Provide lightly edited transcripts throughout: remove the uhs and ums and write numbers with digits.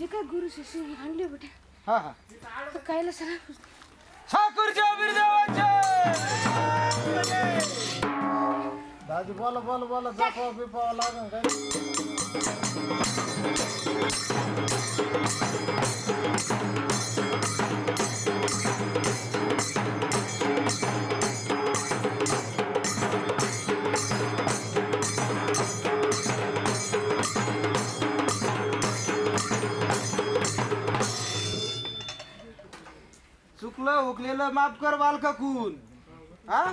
जे काय गुरु शिष्य आणले बेटा हा हा तर कायला सर ठाकूरच्या बिरदेवाचे दादी बोला बोला बोला जापाव बिपाव लागन काय चुकलं हुकलेलं माफ कर बालकाकून हा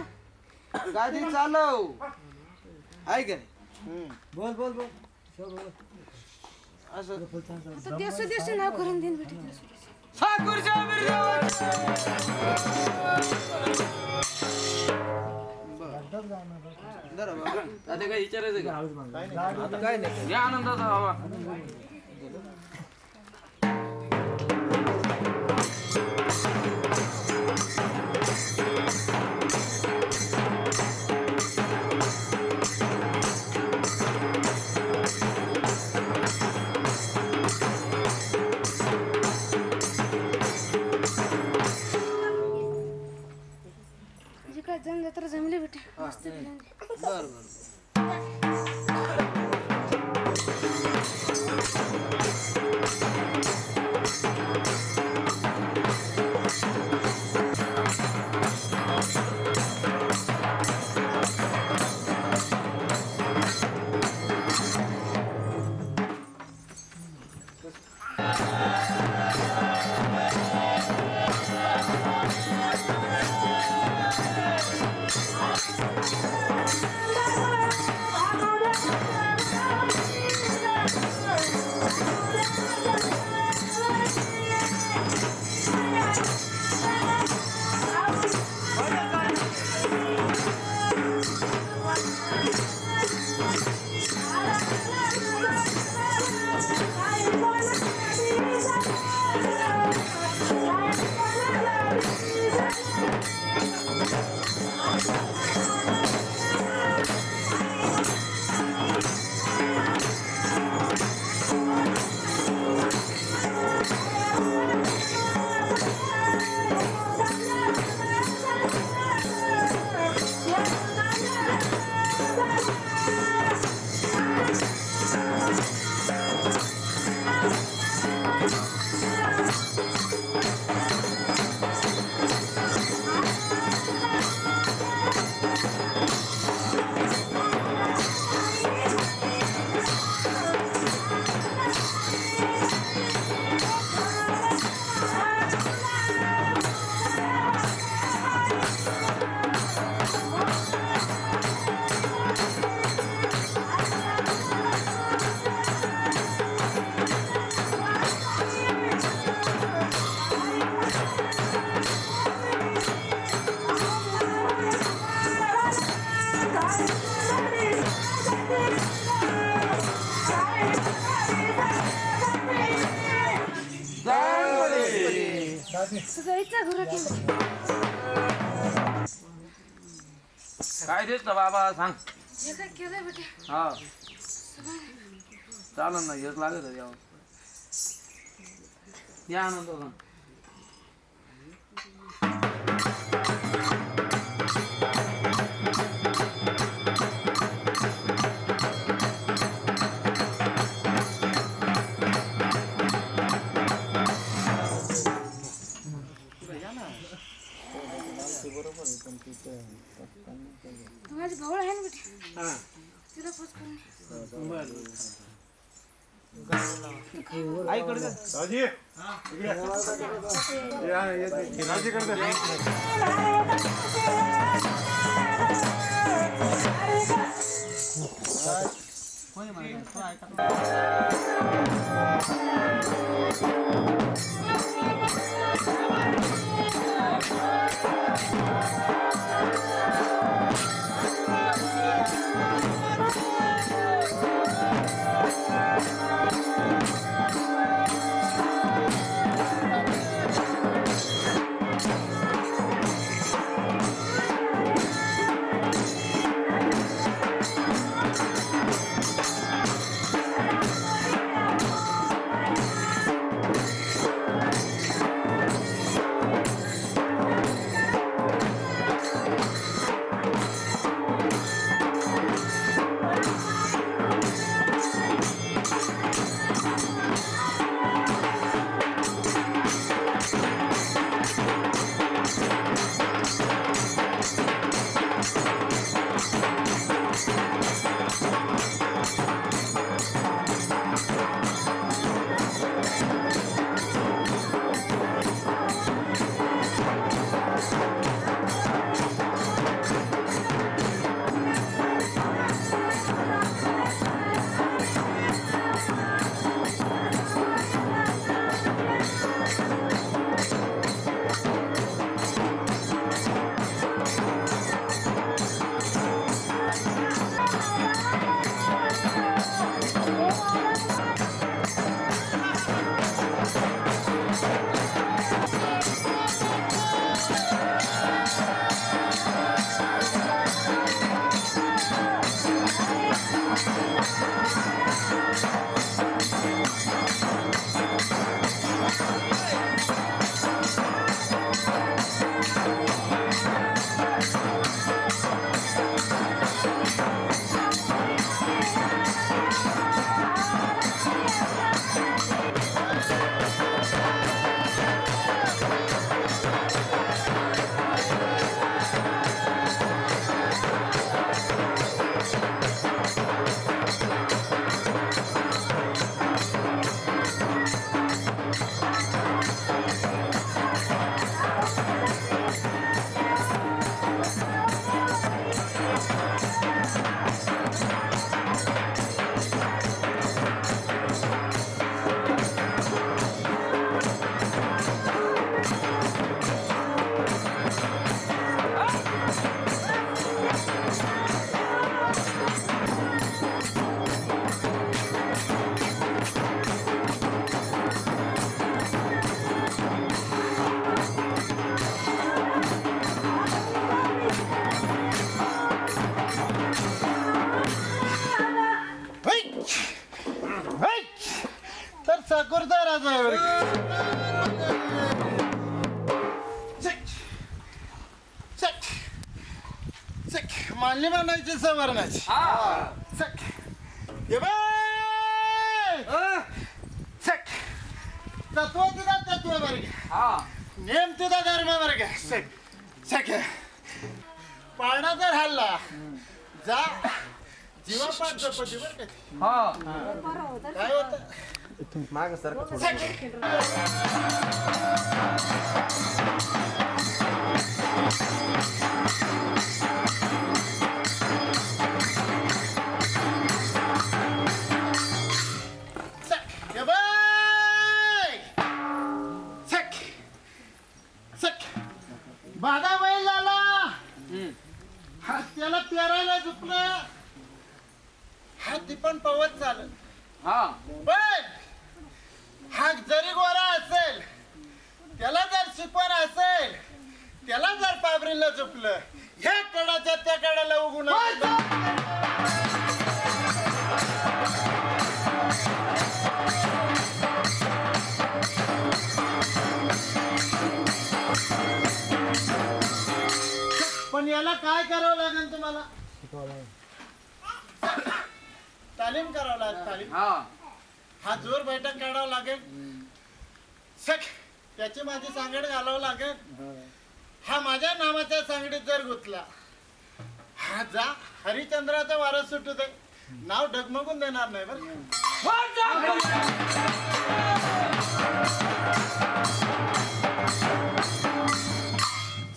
गाडी चालव आहे का बोल बोल बोल असं आता देश नाव करून देईन बेटा ठाकूरच्या बिरदेवाचे बरं बाबा आता काय विचारायचं का आता काय नाही या आनंदाचा बाबा जे काय जण जत्रा जमले बेटा मस्त बर बर सगळीचा घोरा केला काय देत ना बाबा सांग जे काय केलं बेटा हा चालन ना हेच लागत आहे यावं या आनंदाचा माझी भाऊ आहे ना बेटा हा तिला पोच करून बर आईकडे जा. दाजी या येते दाजीकडे कोणी म्हणायचं? तो ऐका. तर सकुरचा राजा आहे बरं का. चक. चक. मानली म्हणायची सवरणाची चक. ये बाय. चक. तत्व तुझा तत्व बरं का. नेम तुझा धर्म बरं का. चक. चक. पाळणा जर हल्ला जा जीवापाठ जपती बरं का. काय होतं माग सर बाधा बैल झाला हा त्याला पेरायला झुकलं हा ती पण पवत चालत पण हा जरी गोरा असेल त्याला जर शिकवण असेल त्याला जर पाबरीला झुकलं ह्या कडाच्या त्या कडाला उगून पण याला काय करावं लागेल तुम्हाला तालीम करावं लागेल. तालीम हा जोर बैठक काढावं लागेल. सख त्याची माझी सांगड घालावं लागेल. हा माझ्या नावाच्या सांगडीत जर गुंतला हा जा हरिश्चंद्राचा वारं सुटू दे नाव डगमगून देणार नाही बरं.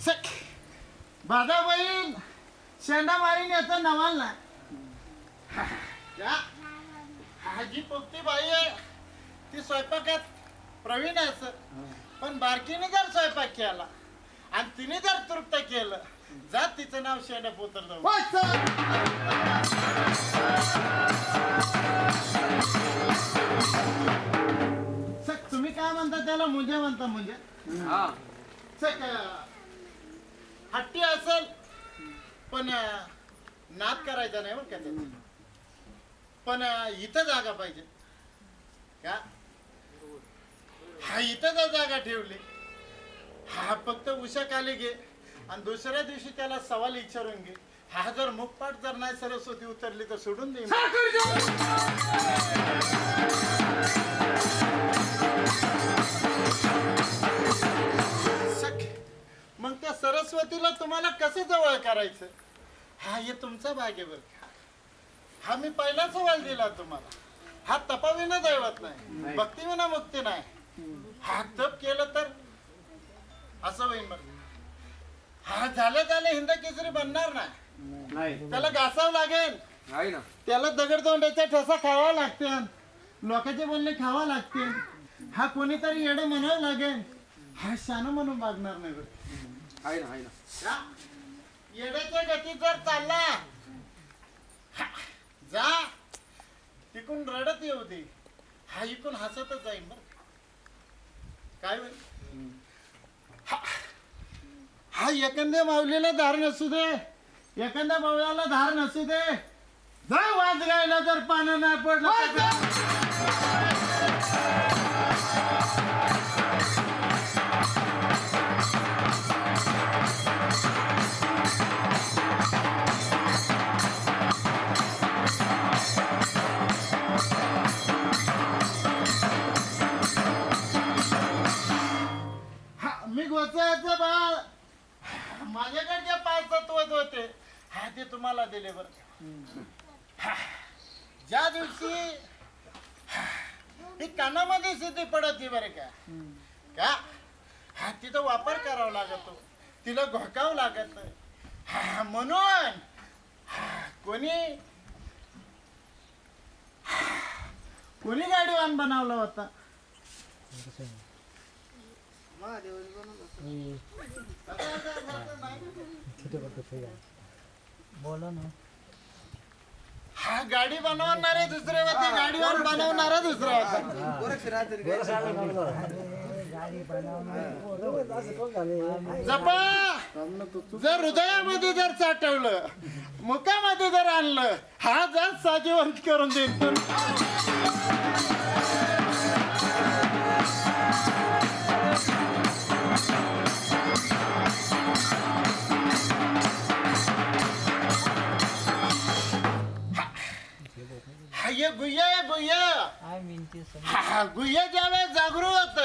सख बाधा बैल शेंडा मारीन याचा नवाल नाही. हा जी पोपटी बाई आहे ती स्वयंपाकात प्रवीण आहे सर पण बारकीने जर स्वयंपाक केला आणि तिने जर तृप्त केलं जा तिचं नाव शेंडा पोतर जाऊ. सर तुम्ही काय म्हणता त्याला मुंजे म्हणता मुंजे सर हट्टी असेल पण नाद करायचा नाही बरं का त्याचा. पण इथं जागा पाहिजे का हा इथं जर जागा ठेवली हा फक्त उशा खाली घे आणि दुसऱ्या दिवशी त्याला सवाल विचारून घे हा जर मुखपाठ जर नाही सरस्वती उतरली तर सोडून दे. मग त्या सरस्वतीला तुम्हाला कसं जवळ करायचं हा हे तुमचा भाग आहे बरं. हा मी पहिला सवाल दिला तुम्हाला. हा तपाविना दैवत नाही भक्तीविना मुक्ती नाही. हा तप केलं तर असं होईल बरं. हा झालं हिंद केसरी बनणार नाही. त्याला घासावं लागेल. त्याला दगडदोंड्याच्या ठसा खावा लागते लोकांचे बोलणे खावा लागते. हा कोणीतरी येडं म्हणावं लागेल. हा शान म्हणून वागणार नाही बरं. येड्याच्या गती जर चालला जा तिकून रडत येऊ दे हा इकून हसतच जाईल बर. काय होईल हा एखाद्या माऊलीला धार नसू दे एखाद्या मावळ्याला धार नसू दे जा वाज गायला जर पानं नाही पडलं मी गोचायचं बाळ माझ्याकडे 5 तत्व होते हा ते तुम्हाला दिले बरं. ज्या दिवशी ही कानामध्ये सिद्धी पडत बरं का हा तिथं वापर करावा लागतो तिला घोकावं लागत नाही. म्हणून कोणी गाडीवान बनवला होता. बोला ना. हा गाडी बनवणारे दुसरे होते, गाडीवर बनवणारा दुसरा होता. जपा जर हृदयामध्ये जर साठवलं, मुखामध्ये जर आणलं, हा जर साजेवंत करून देईल. गुह्य ज्यावेळेस जागृत होत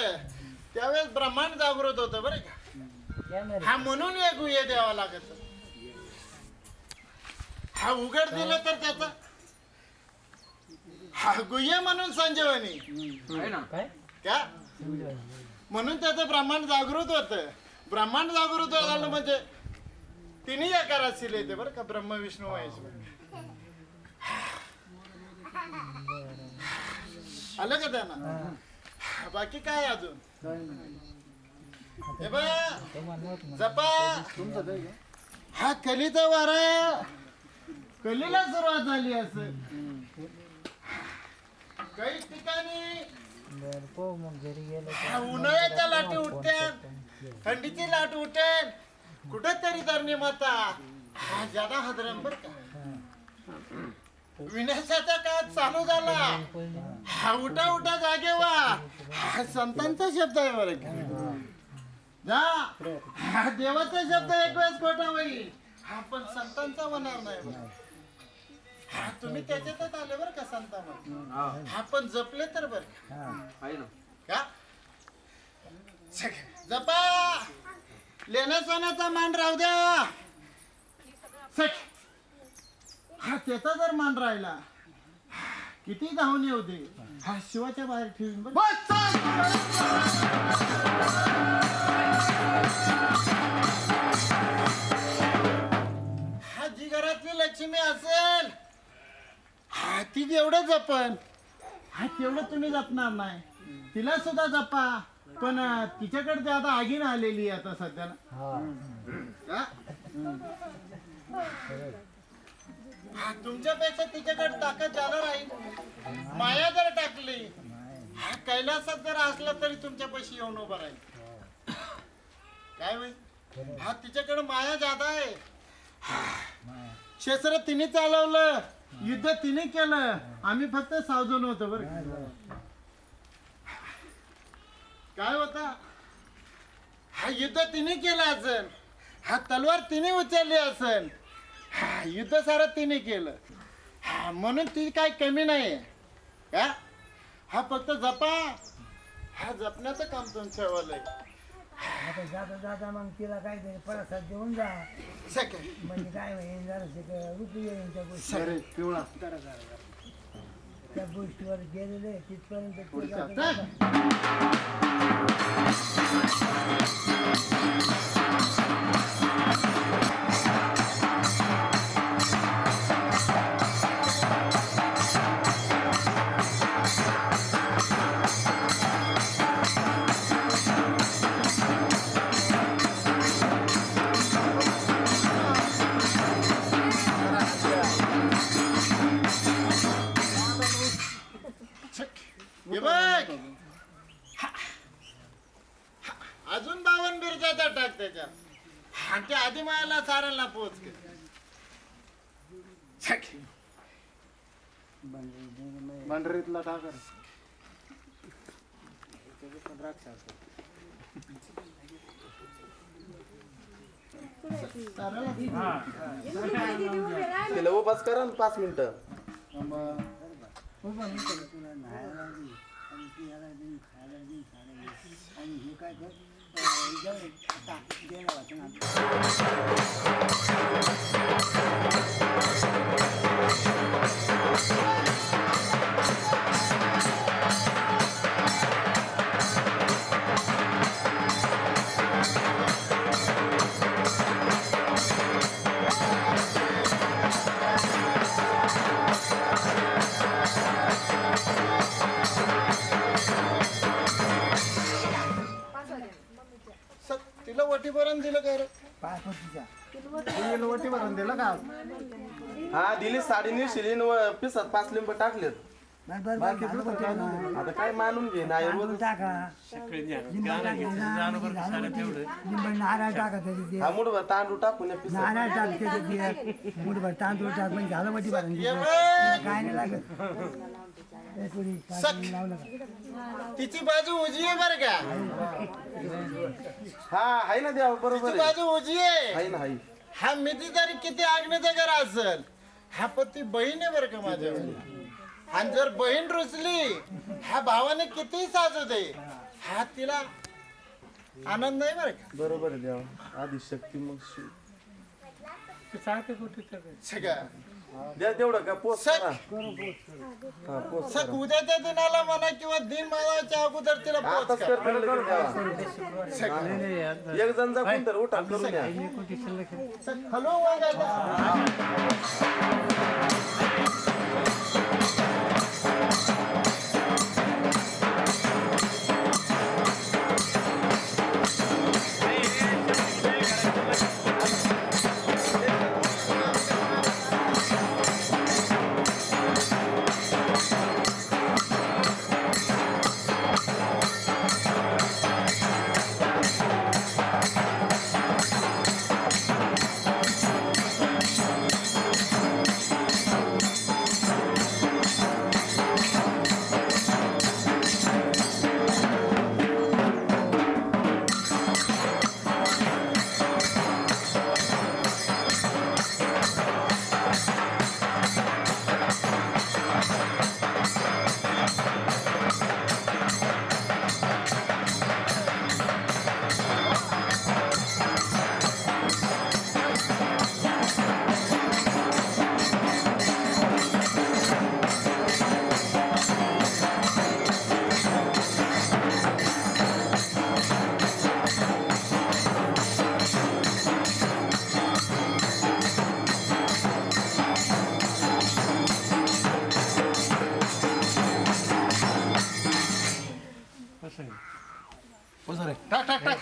त्यावेळेस ब्रह्मांड जागृत होतं बरं का. हा म्हणून हे गुह्य द्यावा लागत. हा उघड दिलं तर त्याचा हा गुह्य म्हणून संजीवनी आहे ना का म्हणून त्याचं ब्रह्मांड जागृत होत. ब्रह्मांड जागृत झालं म्हणजे तिन्ही आकारातील येते बरं का, ब्रह्म विष्णू महेश्वर. आलं का त्यांना? बाकी काय अजून हे बघ जपा. हा कलीचा वारा कलीला सुरुवात झाली असं काही ठिकाणी. उन्हाळ्याच्या लाटी उठत्यात, थंडीची लाट उठेल, कुठेतरी धरणी माता हा ज्यादा हदरम बर का. विनाशाचा काळ चालू झाला. हा उठा उठा जागे वा. हा संतांचा शब्द आहे बरं का. जा हा देवाचा शब्द एक वेळेस खोटा होईल, हा पण संतांचा होणार नाही बरं. हा तुम्ही त्याच्यातच आले बरं का संतांमध्ये. हा पण जपले तर बरं आहे ना का. जपा लेण्या सोन्याचा मान राहू द्या. हा त्याचा जर मान राहिला किती धावून येऊ दे, हा शिवाच्या बाहेर ठेवून हा जी घरातली लक्ष्मी असेल हा ती जेवढं जपन हा तेवढं तुम्ही जपणार नाही. तिला सुद्धा जपा पण तिच्याकडे ते आता आगीन आलेली आहे आता सध्याला का? हा तुमच्यापेक्षा तिच्याकडे ताकद जाणार आहे. माया जर टाकली हा कैलासात जर असला तरी तुमच्या पैशी येऊन उभा राहील. काय होईल हा तिच्याकडे माया जादा आहे. क्षेत्र तिने चालवलं, युद्ध तिने केलं, आम्ही फक्त सावधून होतो बरं. काय होता हा युद्ध तिने केलं असेल, हा तलवार तिने उचलली असेल, हा युद्ध सारं तिने केलं. हा म्हणून ती काही कमी नाही का. हा फक्त जपा. हा जपण्याचं काम तुमच्यावालंय. आता जाता जाता मग तिला काहीतरी प्रसाद देऊन जा, म्हणजे काय होईल जरा रुपये येईल त्या गोष्टी. त्या गोष्टीवर गेलेले तिथपर्यंत ते जाता. हे बघ अजून 52 बिरजाचा टाक त्याच्यात आणि त्या आधी मायाला सारायला पोच कर. भांडरीतला टाकर. तिला उपास करा ना 5 मिनिटं. तुला न्हायला दे आणि ती याला दे, खायला दे, खायला दे. आणि हे काय कर गेला वाटतं ना. तिला वटी भरून दिलं काय रे. पासपोर्टचा तिला वटी भरून दिलं का. हा दिली साडी नेसली पिसात 5 लिंब टाकलेत. आता काय मानून घे नाही रोज टाका नारळ टाका त्याच्यात हा मुठभर तांदूळ टाकून पिसात. नारळ टाक त्याच्यात मुठभर तांदूळ टाक म्हणजे झालं मोठी भरून काय नाही लागत. लावलं का तिची बाजू उजी आहे बरं का. हा आहे ना देवा बरोबर तिची आहे. बाजू उजी आहे. आहे ना आहे. हा मिती तरी किती आग्नेचं घर असेल हा पण ती बहीण आहे बरं का माझ्या. आणि जर बहीण रुचली ह्या भावाने किती साजू दे हा तिला आनंद नाही बरं का. बरोबर आहे देवा आधी शक्ती मग शिव. सगळं द्या तेवढं का पोच सक करा. हा, पोच सक उद्याच्या दिनाला म्हणा किंवा दिन मागायच्या अगोदर तिला पोच आताच करा. करते लगेच देवा. एक जण जाऊन तर उठा करून द्या. सक हॅलो वागायला. टाक टाक टाक.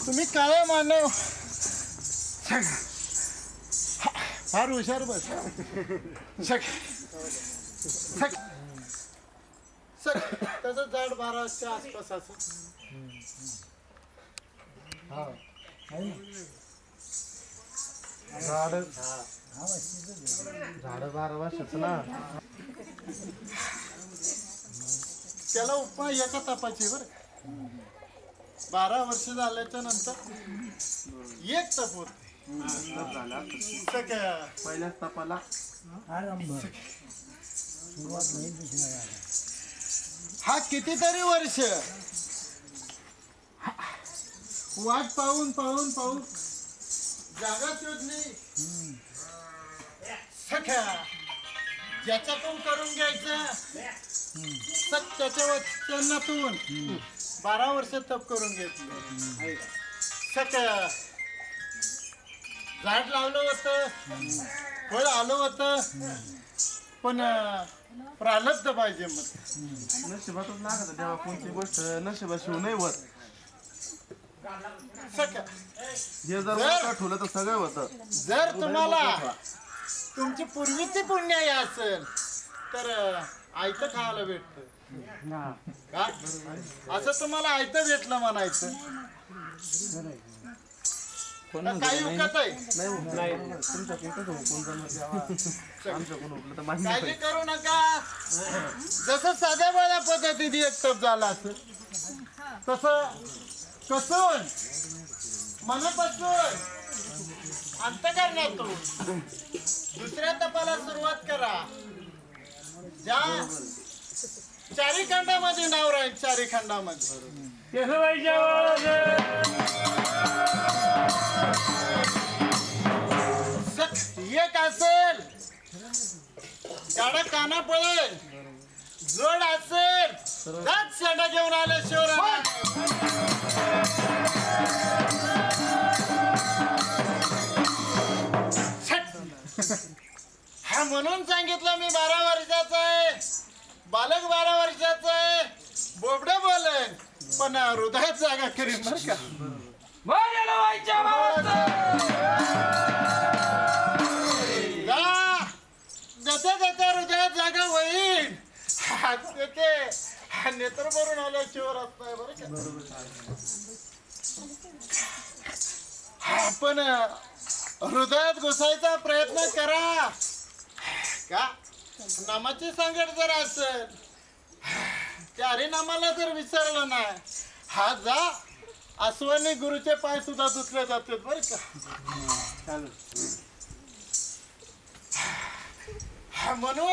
तुम्ही काय मानव फार हुशार बस तसं जाड 12च्या आसपास असं. झाड 12 वर्षाचं ना. त्याला उपाय एका तपाची बरं का. 12 वर्ष झाल्याच्या नंतर एक तप होते सगळ्या. पहिल्याच तपाला आरंभ सुरुवात नाही दुसऱ्या गावाला. हा कितीतरी वर्ष वाट पाहून पाहून पाहून जागा शोधली सख्या. ज्याच्यातून करून घ्यायचं त्याच्या वचनातून 12 वर्ष तप करून घेतलं सख्या. झाड लावलं होतं, फळ आलं होतं, पण प्रारब्ध पाहिजे मग. नशिबातच लागत तेव्हा कोणती गोष्ट नशिबाशिव नाही होत. सख्या, हे जर मोठं ठेवलं तर सगळं होतं. जर तुम्हाला तुमची पूर्वीची पुण्याई असेल तर आयतं खायला भेटत का. असं तुम्हाला आयतं भेटलं म्हणायचं काही उकत आहे. काळजी करू नका. जसं साध्या बाळ्या पद्धतीने एक तप झाला असेल तसं कसून मनापासून अंतःकरणातून दुसऱ्या तपाला सुरुवात करा. ज्या चारी खंडामध्ये नाव राहील, चारी खंडामध्ये एक असेल गाडा काना पडेल, जोड असेल त्याच शेंडा घेऊन आले शिवराज. हा म्हणून सांगितलं मी 12 वर्षाचा आहे, बालक 12 वर्षाचा आहे, बोबड बोलेन पण हृदयात जागा करीन बरं का. जत्या जत्या हृदयात जागा होईल ते नेत्र भरून आल्या शिवरात नाही बरं का. आपण हृदयात घुसायचा प्रयत्न करा का. नामाची सांगड जर असेल त्या हरिनामाला जर विसरलं ना हा जा आसवानी गुरुचे पाय सुद्धा धुतले जातात बरं का. म्हणून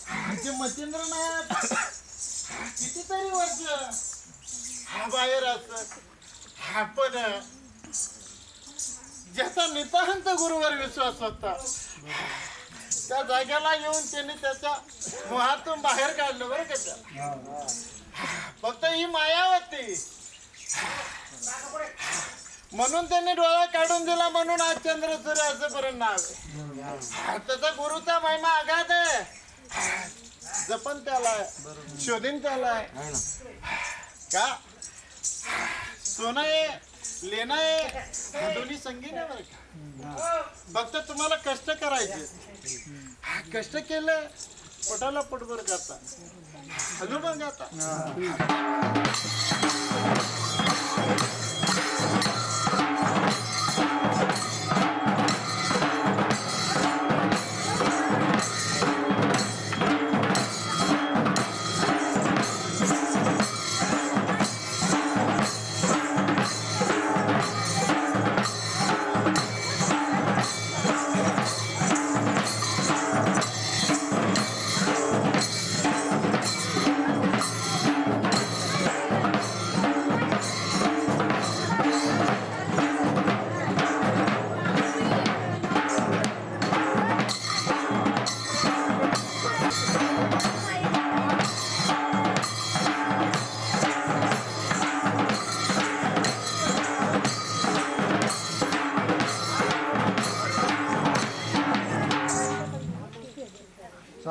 म्हणजे मच्छिंद्रनाथ कितीतरी वर्ष हा बाहेर असत. आपण ज्याचा नितांत गुरुवर विश्वास होता त्या जाग्याला येऊन त्यांनी त्याच्या मोहातून बाहेर काढलं बरं का. त्या फक्त ही माया होती म्हणून त्यांनी डोळा काढून दिला, म्हणून आज चंद्रसूर्य असंपर्यंत नाव आहे. त्याचा गुरुचा महिमा आघात आहे. जपन त्याला शोधीन त्याला का. सोनं आहे लेणं आहे दोन्ही संगीन आहे बरं का. फक्त तुम्हाला कष्ट करायचे. कष्ट केलं पोटाला पोटभर करता, हजू पण जाता.